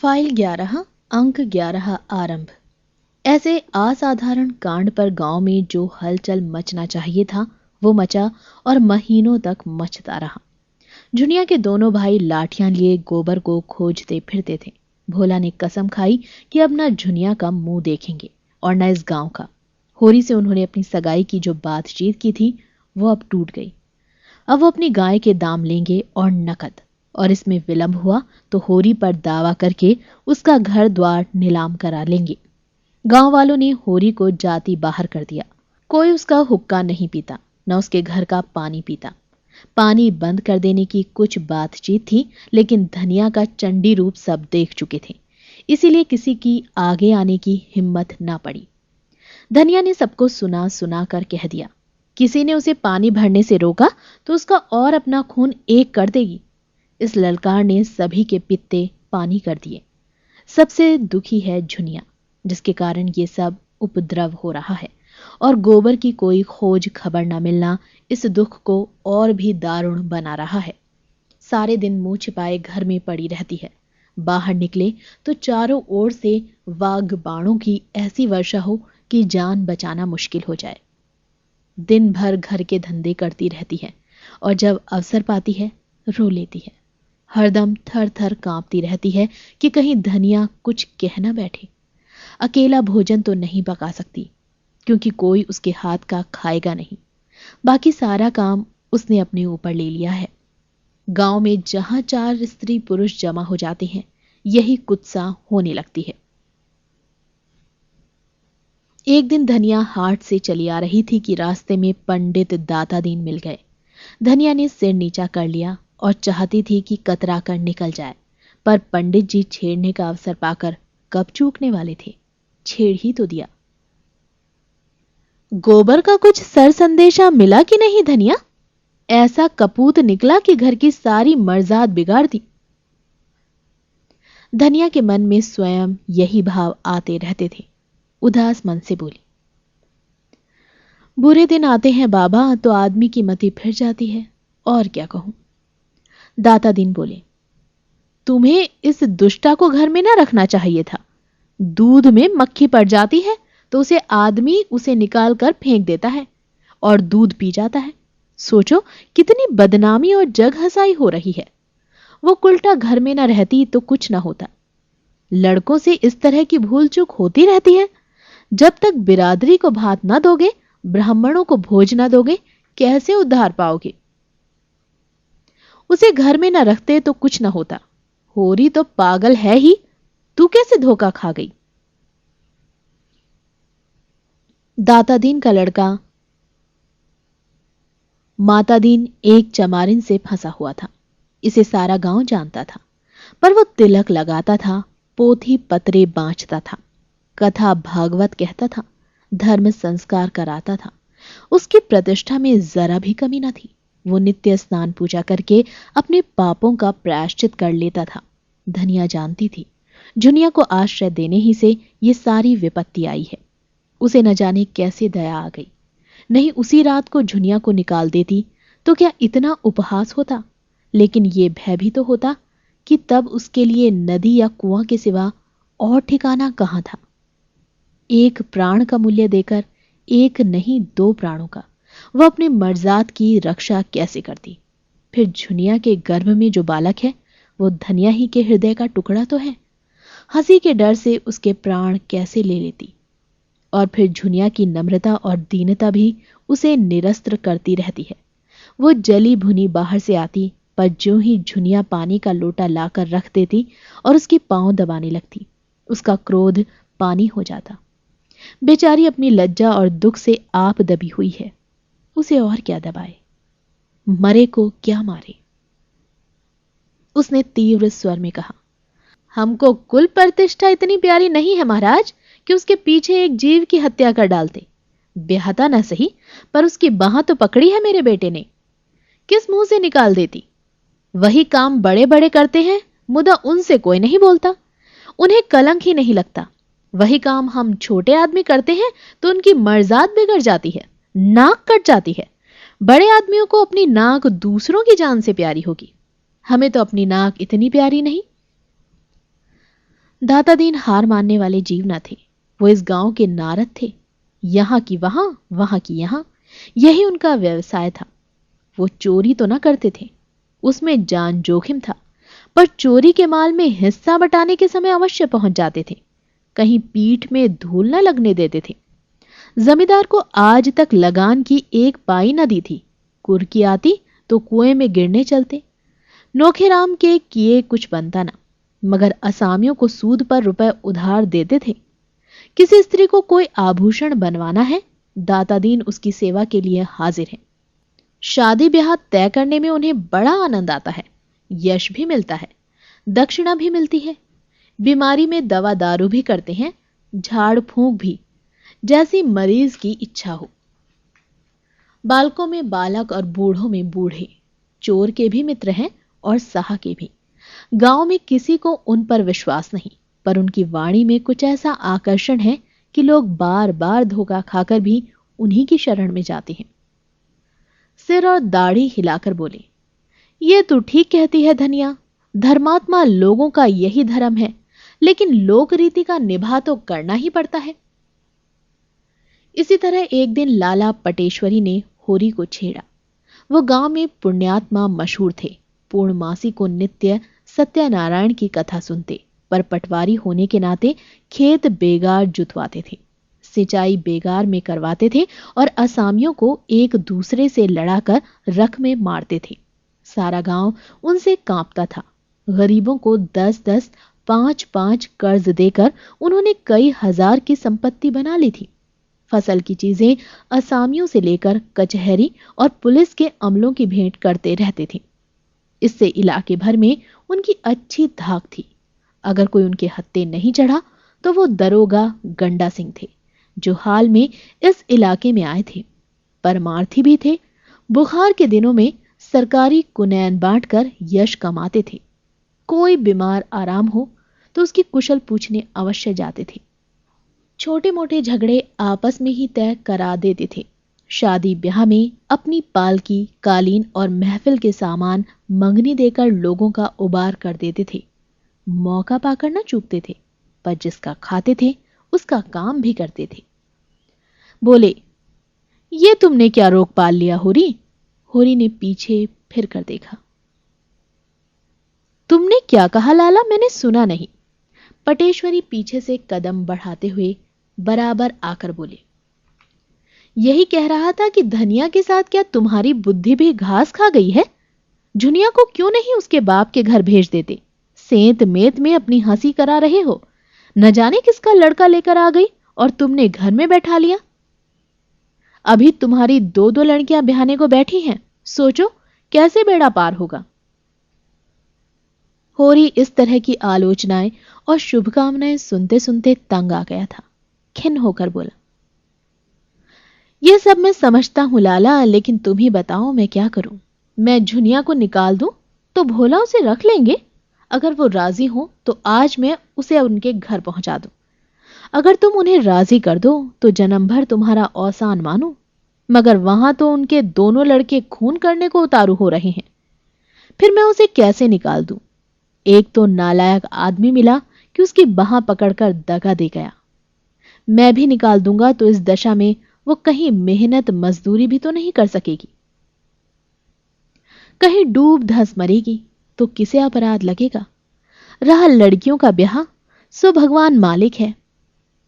File 11 अंक 11 आरंभ। ऐसे असाधारण कांड पर गांव में जो हलचल मचना चाहिए था वो मचा और महीनों तक मचता रहा। झुनिया के दोनों भाई लाठियां लिए गोबर को खोजते फिरते थे। भोला ने कसम खाई कि अब न झुनिया का मुंह देखेंगे और न इस गांव का। होरी से उन्होंने अपनी सगाई की जो बातचीत की थी वो अब टूट गई। अब वो अपनी गाय के दाम लेंगे और नकद, और इसमें विलंब हुआ तो होरी पर दावा करके उसका घर द्वार नीलाम करा लेंगे। गांव वालों ने होरी को जाति बाहर कर दिया। कोई उसका हुक्का नहीं पीता, न उसके घर का पानी पीता। पानी बंद कर देने की कुछ बातचीत थी, लेकिन धनिया का चंडी रूप सब देख चुके थे, इसीलिए किसी की आगे आने की हिम्मत ना पड़ी। धनिया ने सबको सुना सुना कर कह दिया, किसी ने उसे पानी भरने से रोका तो उसका और अपना खून एक कर देगी। इस ललकार ने सभी के पित्ते पानी कर दिए। सबसे दुखी है झुनिया, जिसके कारण ये सब उपद्रव हो रहा है, और गोबर की कोई खोज खबर न मिलना इस दुख को और भी दारुण बना रहा है। सारे दिन मुंह छिपाए घर में पड़ी रहती है। बाहर निकले तो चारों ओर से वाग बाणों की ऐसी वर्षा हो कि जान बचाना मुश्किल हो जाए। दिन भर घर के धंधे करती रहती है और जब अवसर पाती है रो लेती है। हरदम थर थर कांपती रहती है कि कहीं धनिया कुछ कह न बैठे। अकेला भोजन तो नहीं पका सकती, क्योंकि कोई उसके हाथ का खाएगा नहीं। बाकी सारा काम उसने अपने ऊपर ले लिया है। गांव में जहां 4 स्त्री पुरुष जमा हो जाते हैं, यही कुत्सा होने लगती है। एक दिन धनिया हाट से चली आ रही थी कि रास्ते में पंडित दातादीन मिल गए। धनिया ने सिर नीचा कर लिया और चाहती थी कि कतरा कर निकल जाए, पर पंडित जी छेड़ने का अवसर पाकर कब चूकने वाले थे। छेड़ ही तो दिया। गोबर का कुछ सर संदेशा मिला कि नहीं धनिया? ऐसा कपूत निकला कि घर की सारी मर्जात बिगाड़ दी। धनिया के मन में स्वयं यही भाव आते रहते थे। उदास मन से बोली, बुरे दिन आते हैं बाबा तो आदमी की मति फिर जाती है, और क्या कहूं। दाता दिन बोले, तुम्हें इस दुष्टा को घर में ना रखना चाहिए था। दूध में मक्खी पड़ जाती है तो उसे आदमी उसे निकाल कर फेंक देता है और दूध पी जाता है। सोचो कितनी बदनामी और जग हंसाई हो रही है। वो कुलटा घर में ना रहती तो कुछ ना होता। लड़कों से इस तरह की भूल चूक होती रहती है। जब तक बिरादरी को भात ना दोगे, ब्राह्मणों को भोज ना दोगे, कैसे उद्धार पाओगे। उसे घर में ना रखते तो कुछ ना होता। होरी तो पागल है ही, तू कैसे धोखा खा गई। दातादीन का लड़का मातादीन एक चमारिन से फंसा हुआ था। इसे सारा गांव जानता था, पर वो तिलक लगाता था, पोथी पत्रे बांचता था, कथा भागवत कहता था, धर्म संस्कार कराता था। उसकी प्रतिष्ठा में जरा भी कमी न थी। वो नित्य स्नान पूजा करके अपने पापों का प्रायश्चित कर लेता था। धनिया जानती थी झुनिया को आश्रय देने ही से ये सारी विपत्ति आई है। उसे न जाने कैसे दया आ गई। नहीं उसी रात को झुनिया को निकाल देती तो क्या इतना उपहास होता। लेकिन ये भय भी तो होता कि तब उसके लिए नदी या कुआं के सिवा और ठिकाना कहां था। एक प्राण का मूल्य देकर, एक नहीं 2 प्राणों का, वह अपने मर्जात की रक्षा कैसे करती। फिर झुनिया के गर्भ में जो बालक है वो धनिया ही के हृदय का टुकड़ा तो है। हंसी के डर से उसके प्राण कैसे ले लेती। और फिर झुनिया की नम्रता और दीनता भी उसे निरस्त्र करती रहती है। वो जली भुनी बाहर से आती, पर ज्यों ही झुनिया पानी का लोटा लाकर रख देती और उसके पांव दबाने लगती, उसका क्रोध पानी हो जाता। बेचारी अपनी लज्जा और दुख से आप दबी हुई है, उसे और क्या दबाए, मरे को क्या मारे। उसने तीव्र स्वर में कहा, हमको कुल प्रतिष्ठा इतनी प्यारी नहीं है महाराज कि उसके पीछे एक जीव की हत्या कर डालते। ब्याहता न सही, पर उसकी बाह तो पकड़ी है मेरे बेटे ने, किस मुंह से निकाल देती। वही काम बड़े बड़े करते हैं, मुदा उनसे कोई नहीं बोलता, उन्हें कलंक ही नहीं लगता। वही काम हम छोटे आदमी करते हैं तो उनकी मर्जात बिगड़ जाती है, नाक कट जाती है। बड़े आदमियों को अपनी नाक दूसरों की जान से प्यारी होगी, हमें तो अपनी नाक इतनी प्यारी नहीं। दाता दीन हार मानने वाले जीव न थे। वो इस गांव के नारद थे। यहां की वहां, वहां की यहां, यही उनका व्यवसाय था। वो चोरी तो ना करते थे, उसमें जान जोखिम था, पर चोरी के माल में हिस्सा बटाने के समय अवश्य पहुंच जाते थे। कहीं पीठ में धूल न लगने देते थे। जमींदार को आज तक लगान की एक पाई न दी थी। कुर्की आती तो कुएं में गिरने चलते। नोखेराम के किए कुछ बनता ना, मगर असामियों को सूद पर रुपए उधार देते थे। किसी स्त्री को कोई आभूषण बनवाना है, दाता दीन उसकी सेवा के लिए हाजिर है। शादी ब्याह तय करने में उन्हें बड़ा आनंद आता है। यश भी मिलता है, दक्षिणा भी मिलती है। बीमारी में दवा दारू भी करते हैं, झाड़ फूंक भी, जैसी मरीज की इच्छा हो। बालकों में बालक और बूढ़ों में बूढ़े, चोर के भी मित्र हैं और साह के भी। गांव में किसी को उन पर विश्वास नहीं, पर उनकी वाणी में कुछ ऐसा आकर्षण है कि लोग बार बार धोखा खाकर भी उन्हीं की शरण में जाते हैं। सिर और दाढ़ी हिलाकर बोले, ये तू ठीक कहती है धनिया। धर्मात्मा लोगों का यही धर्म है, लेकिन लोक रीति का निभा तो करना ही पड़ता है। इसी तरह एक दिन लाला पटेश्वरी ने होरी को छेड़ा। वो गांव में पुण्यात्मा मशहूर थे। पूर्णमासी को नित्य सत्यनारायण की कथा सुनते, पर पटवारी होने के नाते खेत बेगार जुतवाते थे, सिंचाई बेगार में करवाते थे और असामियों को एक दूसरे से लड़ाकर रख में मारते थे। सारा गांव उनसे कांपता था। गरीबों को 10-10, 5-5 कर्ज देकर उन्होंने कई हजार की संपत्ति बना ली थी। फसल की चीजें असामियों से लेकर कचहरी और पुलिस के अमलों की भेंट करते रहते थे। इससे इलाके भर में उनकी अच्छी धाक थी। अगर कोई उनके हत्थे नहीं चढ़ा तो वो दरोगा गंडा सिंह थे, जो हाल में इस इलाके में आए थे। परमार्थी भी थे। बुखार के दिनों में सरकारी कुनैन बांटकर यश कमाते थे। कोई बीमार आराम हो तो उसकी कुशल पूछने अवश्य जाते थे। छोटे मोटे झगड़े आपस में ही तय करा देते थे। शादी ब्याह में अपनी पालकी, कालीन और महफिल के सामान मंगनी देकर लोगों का उबार कर देते थे। मौका पाकर न चूकते थे, पर जिसका खाते थे उसका काम भी करते थे। बोले, ये तुमने क्या रोक पाल लिया होरी? होरी ने पीछे फिर कर देखा। तुमने क्या कहा लाला? मैंने सुना नहीं। पटेश्वरी पीछे से कदम बढ़ाते हुए बराबर आकर बोले, यही कह रहा था कि धनिया के साथ क्या तुम्हारी बुद्धि भी घास खा गई है? झुनिया को क्यों नहीं उसके बाप के घर भेज देते? सेंत मेत में अपनी हंसी करा रहे हो। न जाने किसका लड़का लेकर आ गई और तुमने घर में बैठा लिया। अभी तुम्हारी 2-2 लड़कियां ब्याहने को बैठी हैं। सोचो कैसे बेड़ा पार होगा। होरी इस तरह की आलोचनाएं और शुभकामनाएं सुनते सुनते तंग आ गया था। खिन्न होकर बोला, यह सब मैं समझता हूं लाला, लेकिन तुम ही बताओ मैं क्या करूं? मैं झुनिया को निकाल दूं तो भोला उसे रख लेंगे। अगर वो राजी हो तो आज मैं उसे उनके घर पहुंचा दूं। अगर तुम उन्हें राजी कर दो तो जन्म भर तुम्हारा औसान मानो, मगर वहां तो उनके दोनों लड़के खून करने को उतारू हो रहे हैं। फिर मैं उसे कैसे निकाल दूं? एक तो नालायक आदमी मिला कि उसकी बाह पकड़कर दगा दे गया। मैं भी निकाल दूंगा तो इस दशा में वो कहीं मेहनत मजदूरी भी तो नहीं कर सकेगी। कहीं डूब धंस मरेगी तो किसे अपराध लगेगा? रहा लड़कियों का ब्याह, सो भगवान मालिक है।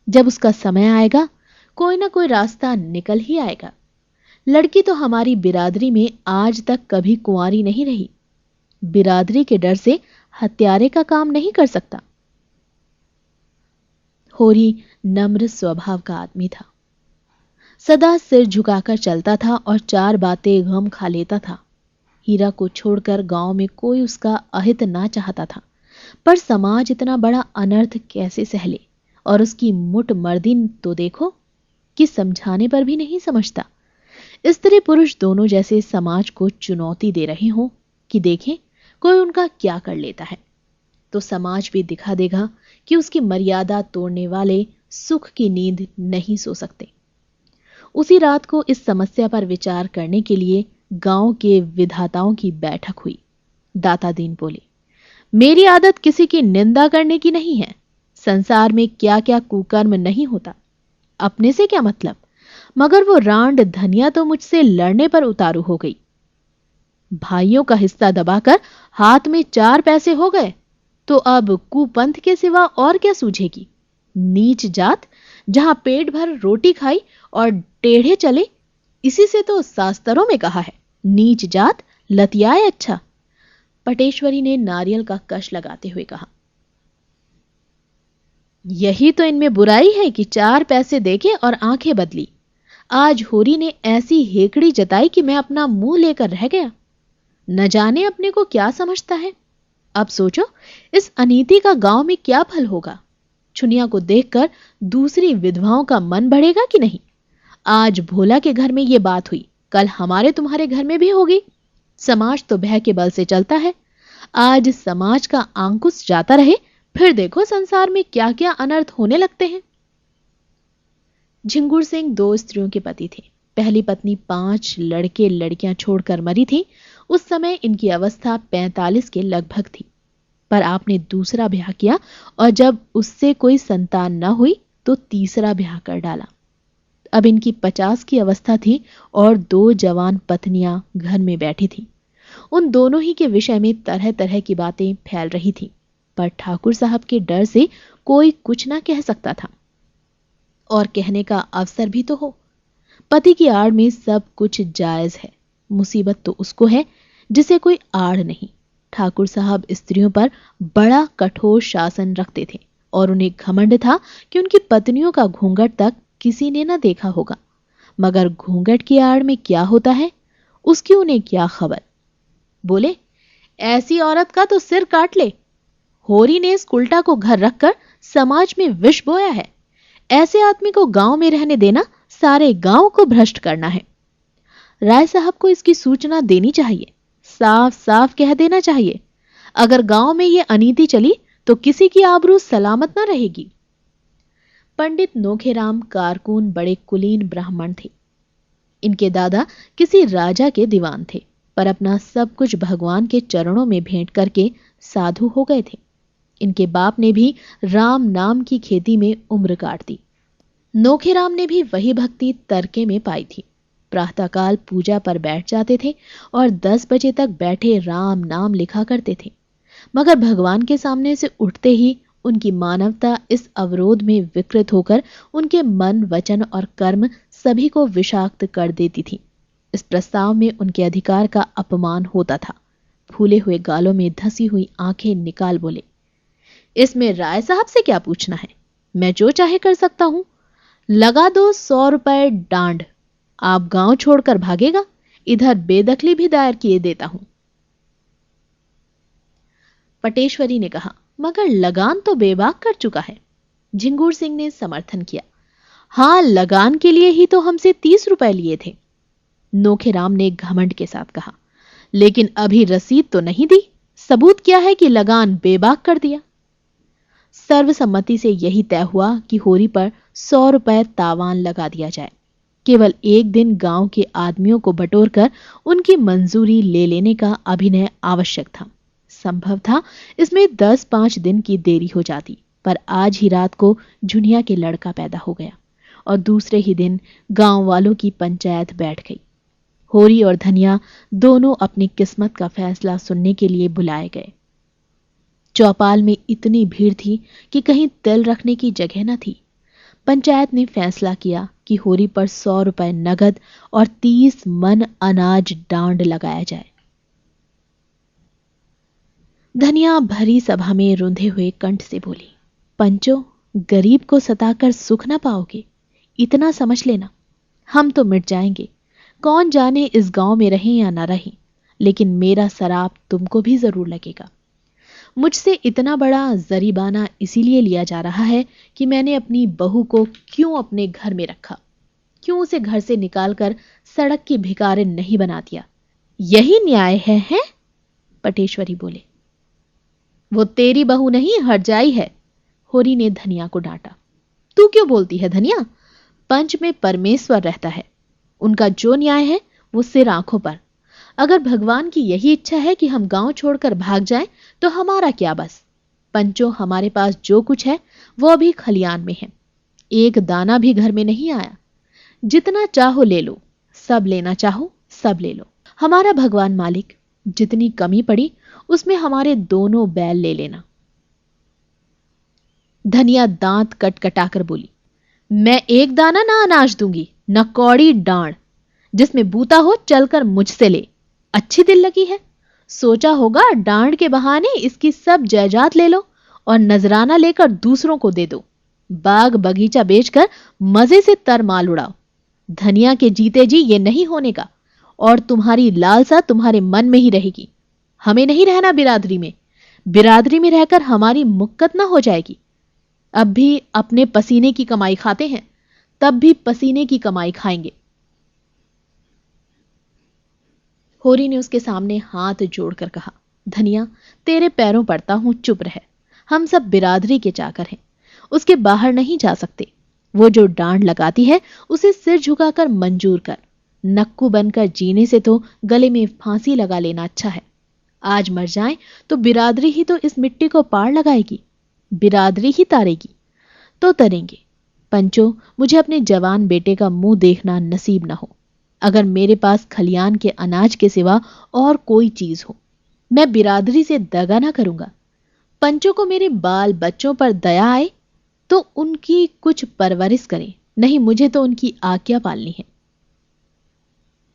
जब उसका समय आएगा कोई ना कोई रास्ता निकल ही आएगा। लड़की तो हमारी बिरादरी में आज तक कभी कुंवारी नहीं रही। बिरादरी के डर से हत्यारे का काम नहीं कर सकता। होरी नम्र स्वभाव का आदमी था। सदा सिर झुकाकर चलता था और 4 बातें गम खा लेता था। हीरा को छोड़कर गांव में कोई उसका अहित ना चाहता था, पर समाज इतना बड़ा अनर्थ कैसे सहले? और उसकी मुठ मर्दी तो देखो कि समझाने पर भी नहीं समझता। स्त्री पुरुष दोनों जैसे समाज को चुनौती दे रहे हों कि देखें कोई उनका क्या कर लेता है, तो समाज भी दिखा देगा कि उसकी मर्यादा तोड़ने वाले सुख की नींद नहीं सो सकते। उसी रात को इस समस्या पर विचार करने के लिए गांव के विधाताओं की बैठक हुई। दाता दीन बोले, मेरी आदत किसी की निंदा करने की नहीं है। संसार में क्या क्या कुकर्म नहीं होता। अपने से क्या मतलब, मगर वो रांड धनिया तो मुझसे लड़ने पर उतारू हो गई। भाइयों का हिस्सा दबाकर हाथ में 4 पैसे हो गए तो अब कुपंथ के सिवा और क्या सूझेगी। नीच जात, जहां पेट भर रोटी खाई और टेढ़े चले, इसी से तो शास्त्रों में कहा है, नीच जात लतियाए अच्छा। पटेश्वरी ने नारियल का कश लगाते हुए कहा। यही तो इनमें बुराई है कि 4 पैसे देके और आंखें बदली। आज होरी ने ऐसी हेकड़ी जताई कि मैं अपना मुंह लेकर रह गया। न जाने अपने को क्या समझता है। अब सोचो, इस अनीति का गांव में क्या फल होगा। छुनिया को देखकर दूसरी विधवाओं का मन बढ़ेगा कि नहीं। आज भोला के घर में यह बात हुई, कल हमारे तुम्हारे घर में भी होगी। समाज तो भय के बल से चलता है। आज समाज का अंकुश जाता रहे, फिर देखो संसार में क्या क्या अनर्थ होने लगते हैं। झिंगुर सिंह 2 स्त्रियों के पति थे। पहली पत्नी 5 लड़के लड़कियां छोड़कर मरी थी। उस समय इनकी अवस्था 45 के लगभग थी। पर आपने दूसरा ब्याह किया और जब उससे कोई संतान न हुई तो तीसरा ब्याह कर डाला। अब इनकी 50 की अवस्था थी और 2 जवान पत्नियां घर में बैठी थी। उन दोनों ही के विषय में तरह तरह की बातें फैल रही थी, पर ठाकुर साहब के डर से कोई कुछ ना कह सकता था। और कहने का अवसर भी तो हो। पति की आड़ में सब कुछ जायज है, मुसीबत तो उसको है जिसे कोई आड़ नहीं। ठाकुर साहब स्त्रियों पर बड़ा कठोर शासन रखते थे और उन्हें घमंड था कि उनकी पत्नियों का घूंघट तक किसी ने न देखा होगा। मगर घूंघट की आड़ में क्या होता है उसकी उन्हें क्या खबर। बोले, ऐसी औरत का तो सिर काट ले। होरी ने इस उल्टा को घर रखकर समाज में विष बोया है। ऐसे आदमी को गांव में रहने देना सारे गांव को भ्रष्ट करना है। राय साहब को इसकी सूचना देनी चाहिए, साफ साफ कह देना चाहिए। अगर गांव में यह अनीति चली तो किसी की आबरू सलामत न रहेगी। पंडित नोखेराम कारकून बड़े कुलीन ब्राह्मण थे। इनके दादा किसी राजा के दीवान थे, पर अपना सब कुछ भगवान के चरणों में भेंट करके साधु हो गए थे। इनके बाप ने भी राम नाम की खेती में उम्र काट दी। नोखेराम ने भी वही भक्ति तरके में पाई थी। प्रातःकाल पूजा पर बैठ जाते थे और 10 बजे तक बैठे राम नाम लिखा करते थे। मगर भगवान के सामने से उठते ही उनकी मानवता इस अवरोध में विकृत होकर उनके मन, वचन और कर्म सभी को विषाक्त कर देती थी। इस प्रस्ताव में उनके अधिकार का अपमान होता था। फूले हुए गालों में धसी हुई आंखें निकाल बोले, इसमें राय साहब से क्या पूछना है, मैं जो चाहे कर सकता हूं। लगा दो 100 रुपए डांड, आप गांव छोड़कर भागेगा, इधर बेदखली भी दायर किए देता हूं। पटेश्वरी ने कहा, मगर लगान तो बेबाक कर चुका है। झिंगूर सिंह ने समर्थन किया, हां, लगान के लिए ही तो हमसे 30 रुपए लिए थे। नोखेराम ने घमंड के साथ कहा, लेकिन अभी रसीद तो नहीं दी, सबूत क्या है कि लगान बेबाक कर दिया। सर्वसम्मति से यही तय हुआ कि होरी पर 100 रुपए तावान लगा दिया जाए। केवल एक दिन गांव के आदमियों को बटोरकर उनकी मंजूरी ले लेने का अभिनय आवश्यक था। संभव था इसमें 10-5 दिन की देरी हो जाती, पर आज ही रात को झुनिया के लड़का पैदा हो गया और दूसरे ही दिन गांव वालों की पंचायत बैठ गई। होरी और धनिया दोनों अपनी किस्मत का फैसला सुनने के लिए बुलाए गए। चौपाल में इतनी भीड़ थी कि कहीं तिल रखने की जगह न थी। पंचायत ने फैसला किया कि होरी पर 100 रुपए नगद और 30 मन अनाज डांड लगाया जाए। धनिया भरी सभा में रुंधे हुए कंठ से बोली, पंचो, गरीब को सताकर सुख ना पाओगे, इतना समझ लेना। हम तो मिट जाएंगे, कौन जाने इस गांव में रहें या ना रहें, लेकिन मेरा सराप तुमको भी जरूर लगेगा। मुझसे इतना बड़ा जरीबाना इसीलिए लिया जा रहा है कि मैंने अपनी बहू को क्यों अपने घर में रखा, क्यों उसे घर से निकालकर सड़क की भिखारिन नहीं बना दिया। यही न्याय है? पटेश्वरी बोले। वो तेरी बहू नहीं, हरजाई है। होरी ने धनिया को डांटा। तू क्यों बोलती है धनिया? पंच में परमेश्वर रहता है, उनका जो न्याय है वो सिर आंखों पर। अगर भगवान की यही इच्छा है कि हम गांव छोड़कर भाग जाएं, तो हमारा क्या बस। पंचो, हमारे पास जो कुछ है वो अभी खलियान में है, एक दाना भी घर में नहीं आया। जितना चाहो ले लो, सब लेना चाहो सब ले लो। हमारा भगवान मालिक, जितनी कमी पड़ी उसमें हमारे दोनों बैल ले लेना। धनिया दांत कटकटाकर बोली, मैं एक दाना ना अनाज दूंगी, न कौड़ी डांड। जिसमें बूता हो चलकर मुझसे ले। अच्छी दिल लगी है, सोचा होगा डांड के बहाने इसकी सब जायदाद ले लो और नजराना लेकर दूसरों को दे दो। बाग बगीचा बेचकर मजे से तर माल उड़ाओ। धनिया के जीते जी ये नहीं होने का, और तुम्हारी लालसा तुम्हारे मन में ही रहेगी। हमें नहीं रहना बिरादरी में। बिरादरी में रहकर हमारी मुक्कत ना हो जाएगी। अब भी अपने पसीने की कमाई खाते हैं, तब भी पसीने की कमाई खाएंगे। होरी ने उसके सामने हाथ जोड़कर कहा, धनिया, तेरे पैरों पड़ता हूं, चुप रह। हम सब बिरादरी के चाकर हैं, उसके बाहर नहीं जा सकते। वो जो डांड लगाती है उसे सिर झुकाकर मंजूर कर। नक्कू बनकर जीने से तो गले में फांसी लगा लेना अच्छा है। आज मर जाएं तो बिरादरी ही तो इस मिट्टी को पार लगाएगी, बिरादरी ही तारेगी। तो तरेंगे। पंचो, मुझे अपने जवान बेटे का मुंह देखना नसीब न हो। अगर मेरे पास खलियान के अनाज के सिवा और कोई चीज हो, मैं बिरादरी से दगा ना करूंगा। पंचों को मेरे बाल बच्चों पर दया आए तो उनकी कुछ परवरिश करें, नहीं मुझे तो उनकी आज्ञा पालनी है।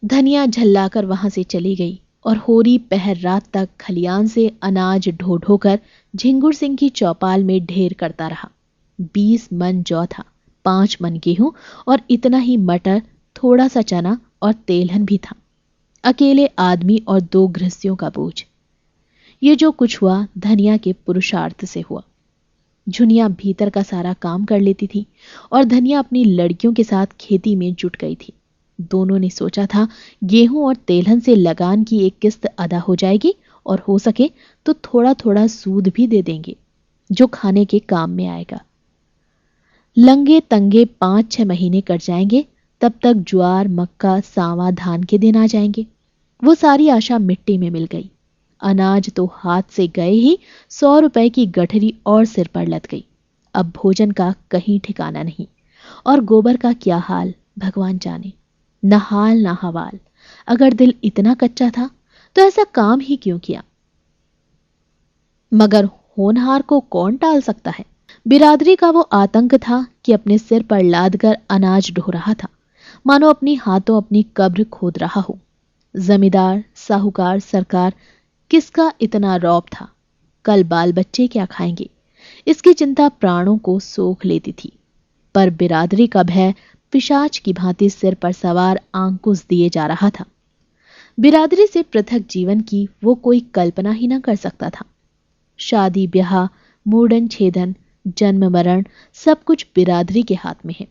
धनिया झल्लाकर वहां से चली गई और होरी पहर रात तक खलियान से अनाज ढो ढोकर झिंगुर सिंह की चौपाल में ढेर करता रहा। 20 मन जौ था, 5 मन गेहूं और इतना ही मटर, थोड़ा सा चना और तेलहन भी था। अकेले आदमी और 2 गृहस्थियों का बोझ। ये जो कुछ हुआ धनिया के पुरुषार्थ से हुआ। झुनिया भीतर का सारा काम कर लेती थी और धनिया अपनी लड़कियों के साथ खेती में जुट गई थी। दोनों ने सोचा था गेहूं और तेलहन से लगान की एक किस्त अदा हो जाएगी और हो सके तो थोड़ा थोड़ा सूद भी दे देंगे, जो खाने के काम में आएगा। लंगे तंगे 5-6 महीने कट जाएंगे, तब तक ज्वार, मक्का, सांवा, धान के दिन आ जाएंगे। वो सारी आशा मिट्टी में मिल गई। अनाज तो हाथ से गए ही, 100 रुपए की गठरी और सिर पर लद गई। अब भोजन का कहीं ठिकाना नहीं, और गोबर का क्या हाल भगवान जाने। न हाल न हवाल। अगर दिल इतना कच्चा था तो ऐसा काम ही क्यों किया। मगर होनहार को कौन टाल सकता है। बिरादरी का वो आतंक था कि अपने सिर पर लाद कर अनाज ढो रहा था, मानो अपनी हाथों अपनी कब्र खोद रहा हो। जमींदार, साहूकार, सरकार, किसका इतना रौब था। कल बाल बच्चे क्या खाएंगे, इसकी चिंता प्राणों को सोख लेती थी। पर बिरादरी का भय पिशाच की भांति सिर पर सवार अंकुश दिए जा रहा था। बिरादरी से पृथक जीवन की वो कोई कल्पना ही न कर सकता था। शादी ब्याह, मूडन छेदन, जन्म मरण, सब कुछ बिरादरी के हाथ में है।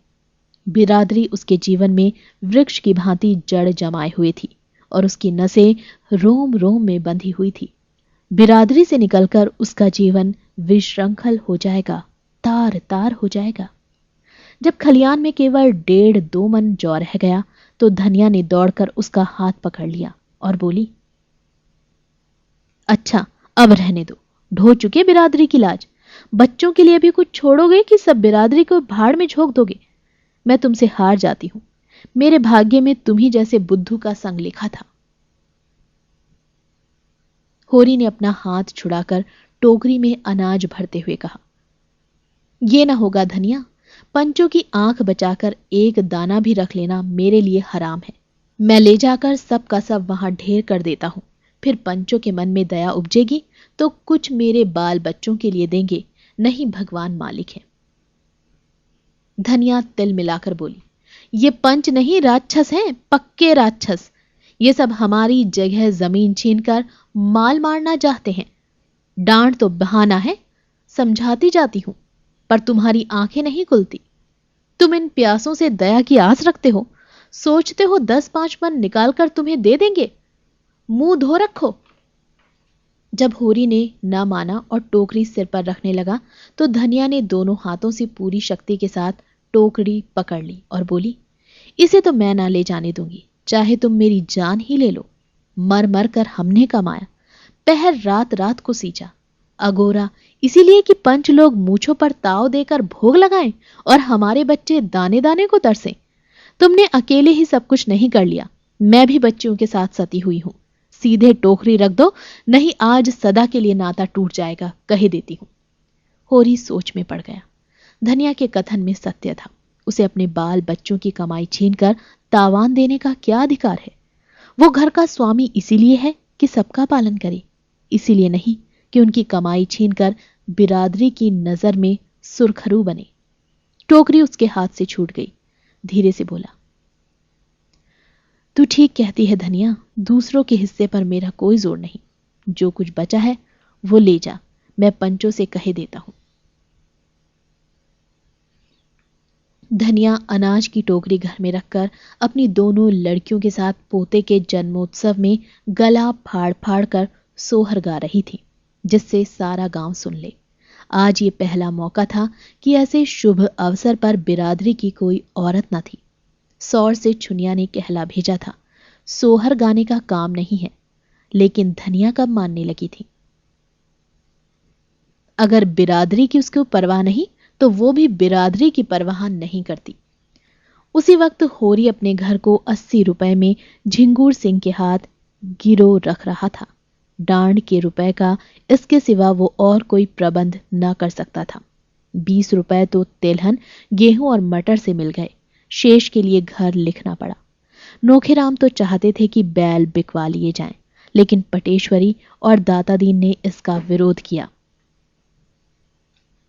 बिरादरी उसके जीवन में वृक्ष की भांति जड़ जमाए हुए थी और उसकी नसें रोम रोम में बंधी हुई थी। बिरादरी से निकलकर उसका जीवन विश्रृंखल हो जाएगा, तार तार हो जाएगा। जब खलियान में केवल 1.5-2 मन जौ रह गया तो धनिया ने दौड़कर उसका हाथ पकड़ लिया और बोली, अच्छा अब रहने दो, ढो चुके बिरादरी की लाज। बच्चों के लिए भी कुछ छोड़ोगे कि सब बिरादरी को भाड़ में झोंक दोगे। मैं तुमसे हार जाती हूं। मेरे भाग्य में तुम्ही जैसे बुद्धू का संग लिखा था। होरी ने अपना हाथ छुड़ाकर टोकरी में अनाज भरते हुए कहा, यह ना होगा धनिया। पंचों की आंख बचाकर एक दाना भी रख लेना मेरे लिए हराम है। मैं ले जाकर सब का सब वहां ढेर कर देता हूं। फिर पंचों के मन में दया उपजेगी तो कुछ मेरे बाल बच्चों के लिए देंगे, नहीं भगवान मालिक है। धनिया तिल मिलाकर बोली, ये पंच नहीं राक्षस हैं, पक्के राक्षस। ये सब हमारी जगह जमीन छीनकर माल मारना चाहते हैं। डांट तो बहाना है, समझाती जाती हूं, पर तुम्हारी आंखें नहीं खुलती। तुम इन प्यासों से दया की आस रखते हो, सोचते हो 10-5 मन निकालकर तुम्हें दे देंगे। मुंह धो रखो। जब होरी ने न माना और टोकरी सिर पर रखने लगा तो धनिया ने दोनों हाथों से पूरी शक्ति के साथ टोकरी पकड़ ली और बोली, इसे तो मैं ना ले जाने दूंगी, चाहे तुम मेरी जान ही ले लो। मर मर कर हमने कमाया, पहर रात रात को सींचा, अगोरा इसीलिए कि पंच लोग मूछों पर ताव देकर भोग लगाएं और हमारे बच्चे दाने दाने को तरसें। तुमने अकेले ही सब कुछ नहीं कर लिया, मैं भी बच्चियों के साथ सती हुई हूं। सीधे टोकरी रख दो, नहीं आज सदा के लिए नाता टूट जाएगा, कह देती हूं। होरी सोच में पड़ गया। धनिया के कथन में सत्य था। उसे अपने बाल बच्चों की कमाई छीनकर तावान देने का क्या अधिकार है? वो घर का स्वामी इसीलिए है कि सबका पालन करे, इसीलिए नहीं कि उनकी कमाई छीनकर बिरादरी की नजर में सुरखरू बने। टोकरी उसके हाथ से छूट गई। धीरे से बोला, तू ठीक कहती है धनिया, दूसरों के हिस्से पर मेरा कोई जोर नहीं। जो कुछ बचा है वो ले जा, मैं पंचों से कह देता हूं। धनिया अनाज की टोकरी घर में रखकर अपनी दोनों लड़कियों के साथ पोते के जन्मोत्सव में गला फाड़ फाड़ कर सोहर गा रही थी, जिससे सारा गांव सुन ले। आज ये पहला मौका था कि ऐसे शुभ अवसर पर बिरादरी की कोई औरत न थी। सौर से छुनिया ने कहला भेजा था, सोहर गाने का काम नहीं है, लेकिन धनिया कब मानने लगी थी? अगर बिरादरी की उसको परवाह नहीं तो वो भी बिरादरी की परवाह नहीं करती। उसी वक्त होरी अपने घर को 80 रुपए में झिंगूर सिंह के हाथ गिरो रख रहा था। डांड के रुपए का इसके सिवा वो और कोई प्रबंध न कर सकता था। 20 रुपए तो तिलहन, गेहूं और मटर से मिल गए। शेष के लिए घर लिखना पड़ा। नोखेराम तो चाहते थे कि बैल बिकवा लिए जाएं, लेकिन पटेश्वरी और दातादीन ने इसका विरोध किया।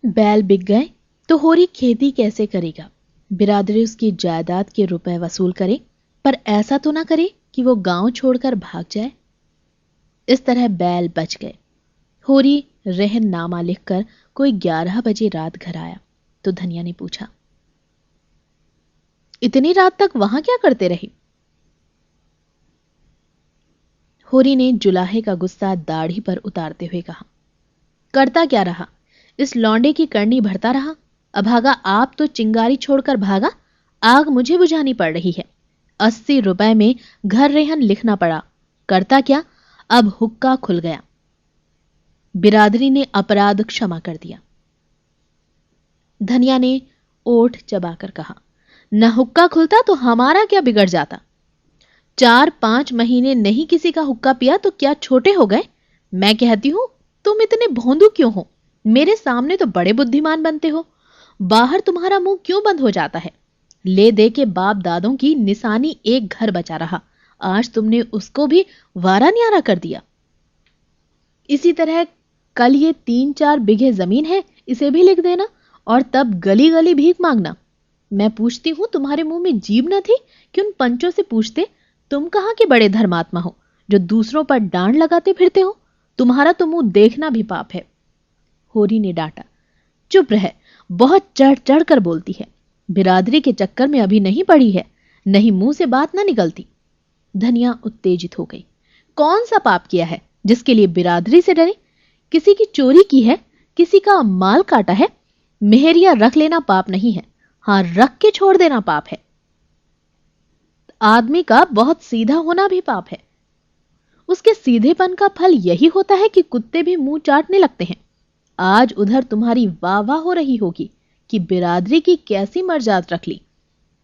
बैल बिक गए तो होरी खेती कैसे करेगा? बिरादरी उसकी जायदाद के रुपए वसूल करे, पर ऐसा तो ना करे कि वो गांव छोड़कर भाग जाए। इस तरह बैल बच गए। होरी रहननामा लिखकर कोई 11 बजे रात घर आया तो धनिया ने पूछा, इतनी रात तक वहां क्या करते रहे? होरी ने जुलाहे का गुस्सा दाढ़ी पर उतारते हुए कहा, करता क्या रहा, इस लौंडे की करनी भरता रहा। अभागा आप तो चिंगारी छोड़कर भागा, आग मुझे बुझानी पड़ रही है। 80 रुपए में घर रेहन लिखना पड़ा, करता क्या, अब हुक्का खुल गया। बिरादरी ने अपराध क्षमा कर दिया। धनिया ने ओठ चबाकर कहा, न हुक्का खुलता तो हमारा क्या बिगड़ जाता? 4-5 महीने नहीं किसी का हुक्का पिया तो क्या छोटे हो गए? मैं कहती हूं तुम इतने भोंदू क्यों हो? मेरे सामने तो बड़े बुद्धिमान बनते हो, बाहर तुम्हारा मुंह क्यों बंद हो जाता है? ले दे के बाप दादों की निशानी एक घर बचा रहा, आज तुमने उसको भी वारा न्यारा कर दिया। इसी तरह कल ये 3-4 बिघे जमीन है, इसे भी लिख देना और तब गली गली भीख मांगना। मैं पूछती हूं तुम्हारे मुंह में जीभ न थी कि उन पंचों से पूछते, तुम कहां के बड़े धर्मात्मा हो जो दूसरों पर डांड लगाते फिरते हो? तुम्हारा तो मुंह देखना भी पाप है। होरी ने डांटा, चुप रह, बहुत चढ़ चढ़ कर बोलती है। बिरादरी के चक्कर में अभी नहीं पड़ी है, नहीं मुंह से बात ना निकलती। धनिया उत्तेजित हो गई। कौन सा पाप किया है जिसके लिए बिरादरी से डरे? किसी की चोरी की है, किसी का माल काटा है? मेहरिया रख लेना पाप नहीं है, हां रख के छोड़ देना पाप है। आदमी का बहुत सीधा होना भी पाप है। उसके सीधेपन का फल यही होता है कि कुत्ते भी मुंह चाटने लगते हैं। आज उधर तुम्हारी वाह वाह हो रही होगी कि बिरादरी की कैसी मर्जाद रख ली।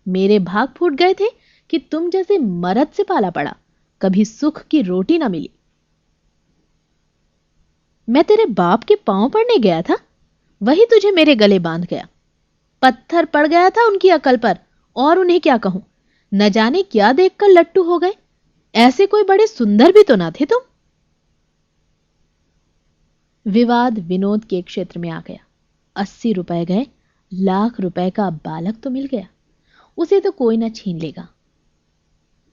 मेरे भाग फूट गए थे कि तुम जैसे मर्द से पाला पड़ा, कभी सुख की रोटी ना मिली। मैं तेरे बाप के पांव पड़ने गया था, वही तुझे मेरे गले बांध गया। पत्थर पड़ गया था उनकी अकल पर, और उन्हें क्या कहूं, न जाने क्या देखकर लट्टू हो गए। ऐसे कोई बड़े सुंदर भी तो ना थे तुम। विवाद विनोद के क्षेत्र में आ गया। 80 रुपए गए, लाख रुपए का बालक तो मिल गया, उसे तो कोई ना छीन लेगा।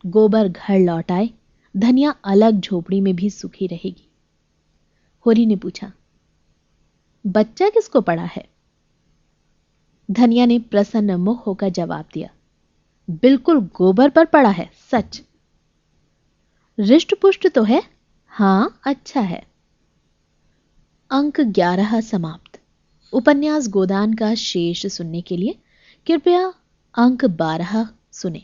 गोबर घर लौट आए, धनिया अलग झोपड़ी में भी सुखी रहेगी। होरी ने पूछा, बच्चा किसको पड़ा है? धनिया ने प्रसन्न मुख होकर जवाब दिया, बिल्कुल गोबर पर पड़ा है, सच। रिष्ट पुष्ट तो है? हां, अच्छा है। अंक 11 समाप्त। उपन्यास गोदान का शेष सुनने के लिए कृपया अंक 12 सुने।